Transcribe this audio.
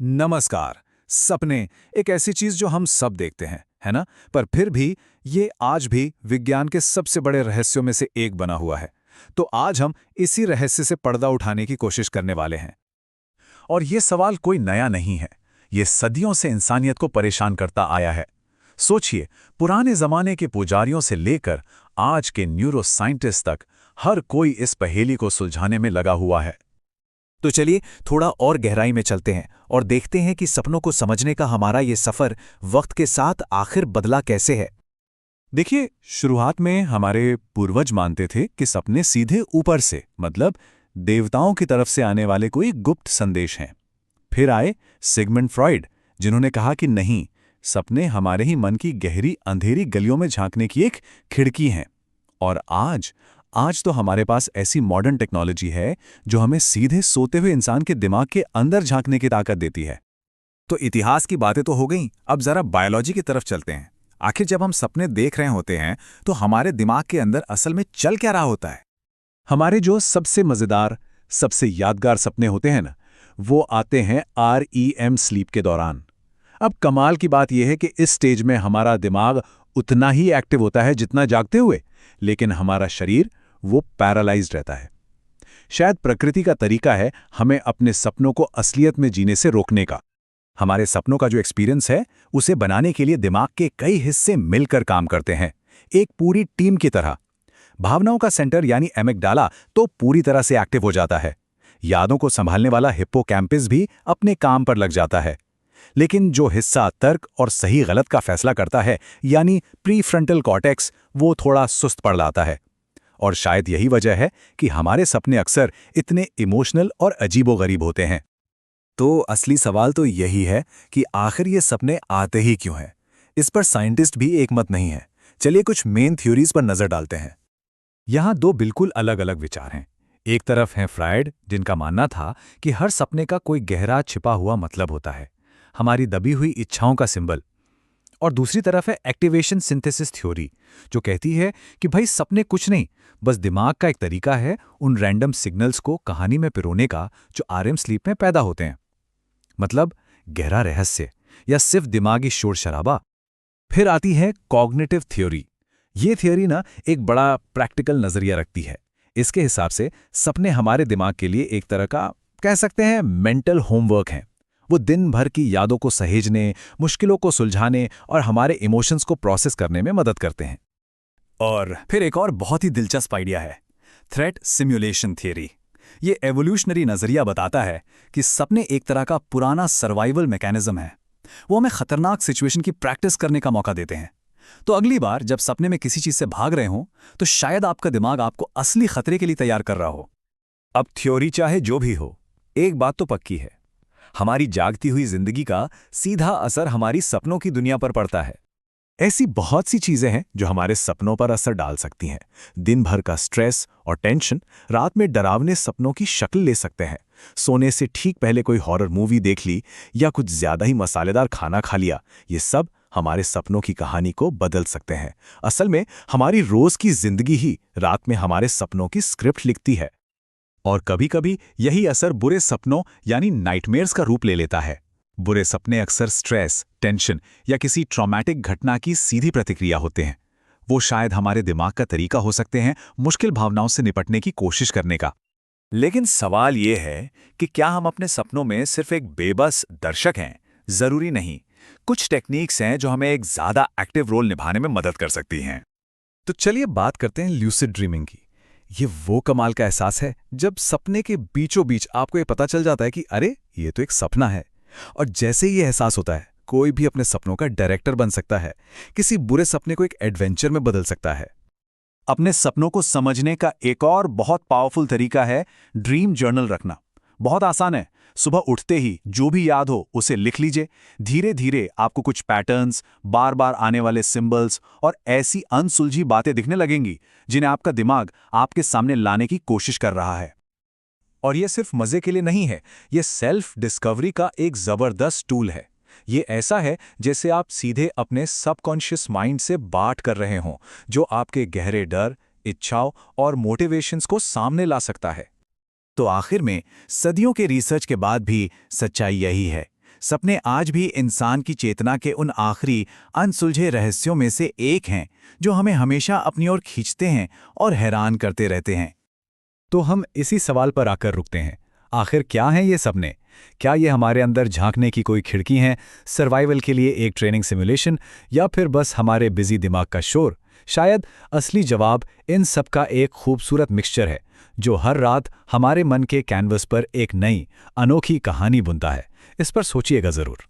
नमस्कार। सपने एक ऐसी चीज जो हम सब देखते हैं, है ना? पर फिर भी ये आज भी विज्ञान के सबसे बड़े रहस्यों में से एक बना हुआ है। तो आज हम इसी रहस्य से पर्दा उठाने की कोशिश करने वाले हैं। और ये सवाल कोई नया नहीं है। ये सदियों से इंसानियत को परेशान करता आया है। सोचिए, पुराने जमाने के पुजारियों से लेकर आज के न्यूरोसाइंटिस्ट तक हर कोई इस पहेली को सुलझाने में लगा हुआ है। तो चलिए थोड़ा और गहराई में चलते हैं और देखते हैं कि सपनों को समझने का हमारा ये सफर वक्त के साथ आखिर बदला कैसे है। देखिए, शुरुआत में हमारे पूर्वज मानते थे कि सपने सीधे ऊपर से, मतलब देवताओं की तरफ से आने वाले कोई गुप्त संदेश हैं। फिर आए सिगमंड फ्रॉइड, जिन्होंने कहा कि नहीं, सपने हमारे ही मन की गहरी अंधेरी गलियों में झांकने की एक खिड़की हैं। और आज तो हमारे पास ऐसी मॉडर्न टेक्नोलॉजी है जो हमें सीधे सोते हुए इंसान के दिमाग के अंदर झांकने की ताकत देती है। तो इतिहास की बातें तो हो गईं, अब जरा बायोलॉजी की तरफ चलते हैं। आखिर जब हम सपने देख रहे होते हैं तो हमारे दिमाग के अंदर असल में चल क्या रहा होता है? हमारे जो सबसे मज़ेदार, सबसे यादगार सपने होते हैं ना, वो आते हैं REM स्लीप के दौरान। अब कमाल की बात यह है कि इस स्टेज में हमारा दिमाग उतना ही एक्टिव होता है जितना जागते हुए, लेकिन हमारा शरीर वो पैरालाइज्ड रहता है। शायद प्रकृति का तरीका है हमें अपने सपनों को असलियत में जीने से रोकने का। हमारे सपनों का जो एक्सपीरियंस है उसे बनाने के लिए दिमाग के कई हिस्से मिलकर काम करते हैं, एक पूरी टीम की तरह। भावनाओं का सेंटर यानी एमिगडाला तो पूरी तरह से एक्टिव हो जाता है। यादों को संभालने वाला हिप्पोकैम्पस भी अपने काम पर लग जाता है। लेकिन जो हिस्सा तर्क और सही गलत का फैसला करता है, यानी प्रीफ्रंटल कॉर्टेक्स, वो थोड़ा सुस्त पड़ जाता है। और शायद यही वजह है कि हमारे सपने अक्सर इतने इमोशनल और अजीबोगरीब होते हैं। तो असली सवाल तो यही है कि आखिर ये सपने आते ही क्यों हैं? इस पर साइंटिस्ट भी एकमत नहीं है। चलिए कुछ मेन थ्योरीज पर नजर डालते हैं। यहाँ दो बिल्कुल अलग अलग विचार हैं। एक तरफ हैं फ्रायड, जिनका मानना था कि हर सपने का कोई गहरा छिपा हुआ मतलब होता है, हमारी दबी हुई इच्छाओं का सिंबल। और दूसरी तरफ है एक्टिवेशन सिंथेसिस थ्योरी, जो कहती है कि भाई सपने कुछ नहीं, बस दिमाग का एक तरीका है उन रैंडम सिग्नल्स को कहानी में पिरोने का जो REM स्लीप में पैदा होते हैं। मतलब गहरा रहस्य या सिर्फ दिमागी शोर शराबा। फिर आती है कॉग्निटिव थ्योरी। ये थ्योरी ना एक बड़ा प्रैक्टिकल नजरिया रखती है। इसके हिसाब से सपने हमारे दिमाग के लिए एक तरह का, कह सकते हैं, मेंटल होमवर्क हैं। वो दिन भर की यादों को सहेजने, मुश्किलों को सुलझाने और हमारे इमोशंस को प्रोसेस करने में मदद करते हैं। और फिर एक और बहुत ही दिलचस्प आइडिया है, थ्रेट सिम्युलेशन थियरी। ये एवोल्यूशनरी नजरिया बताता है कि सपने एक तरह का पुराना सर्वाइवल मैकेनिज्म है। वो हमें खतरनाक सिचुएशन की प्रैक्टिस करने का मौका देते हैं। तो अगली बार जब सपने में किसी चीज से भाग रहे हों, तो शायद आपका दिमाग आपको असली खतरे के लिए तैयार कर रहा हो। अब थ्योरी चाहे जो भी हो, एक बात तो पक्की है, हमारी जागती हुई जिंदगी का सीधा असर हमारी सपनों की दुनिया पर पड़ता है। ऐसी बहुत सी चीजें हैं जो हमारे सपनों पर असर डाल सकती हैं। दिन भर का स्ट्रेस और टेंशन रात में डरावने सपनों की शक्ल ले सकते हैं। सोने से ठीक पहले कोई हॉरर मूवी देख ली या कुछ ज्यादा ही मसालेदार खाना खा लिया, ये सब हमारे सपनों की कहानी को बदल सकते हैं। असल में हमारी रोज की जिंदगी ही रात में हमारे सपनों की स्क्रिप्ट लिखती है। और कभी-कभी यही असर बुरे सपनों यानी नाइटमेयर्स का रूप ले लेता है। बुरे सपने अक्सर स्ट्रेस, टेंशन या किसी ट्रॉमेटिक घटना की सीधी प्रतिक्रिया होते हैं। वो शायद हमारे दिमाग का तरीका हो सकते हैं मुश्किल भावनाओं से निपटने की कोशिश करने का। लेकिन सवाल ये है कि क्या हम अपने सपनों में सिर्फ एक बेबस दर्शक हैं? जरूरी नहीं। कुछ टेक्निक्स हैं जो हमें एक ज्यादा एक्टिव रोल निभाने में मदद कर सकती हैं। तो चलिए बात करते हैं ल्यूसिड ड्रीमिंग की। ये वो कमाल का एहसास है जब सपने के बीचों बीच आपको ये पता चल जाता है कि अरे, ये तो एक सपना है। और जैसे ही ये एहसास होता है, कोई भी अपने सपनों का डायरेक्टर बन सकता है, किसी बुरे सपने को एक एडवेंचर में बदल सकता है। अपने सपनों को समझने का एक और बहुत पावरफुल तरीका है ड्रीम जर्नल रखना। बहुत आसान है। सुबह उठते ही जो भी याद हो उसे लिख लीजिए। धीरे धीरे आपको कुछ पैटर्न्स, बार बार आने वाले सिंबल्स और ऐसी अनसुलझी बातें दिखने लगेंगी जिन्हें आपका दिमाग आपके सामने लाने की कोशिश कर रहा है। और ये सिर्फ मजे के लिए नहीं है, ये सेल्फ डिस्कवरी का एक जबरदस्त टूल है। ये ऐसा है जैसे आप सीधे अपने सबकॉन्शियस माइंड से बात कर रहे हों, जो आपके गहरे डर, इच्छाओं और मोटिवेशंस को सामने ला सकता है। तो आखिर में सदियों के रिसर्च के बाद भी सच्चाई यही है, सपने आज भी इंसान की चेतना के उन आखिरी अनसुलझे रहस्यों में से एक हैं जो हमें हमेशा अपनी ओर खींचते हैं और हैरान करते रहते हैं। तो हम इसी सवाल पर आकर रुकते हैं। आखिर क्या हैं ये सपने? क्या ये हमारे अंदर झांकने की कोई खिड़की हैं, सर्वाइवल के लिए एक ट्रेनिंग सिमुलेशन, या फिर बस हमारे बिजी दिमाग का शोर? शायद असली जवाब इन सब का एक खूबसूरत मिक्सचर है जो हर रात हमारे मन के कैनवस पर एक नई, अनोखी कहानी बुनता है। इस पर सोचिएगा ज़रूर।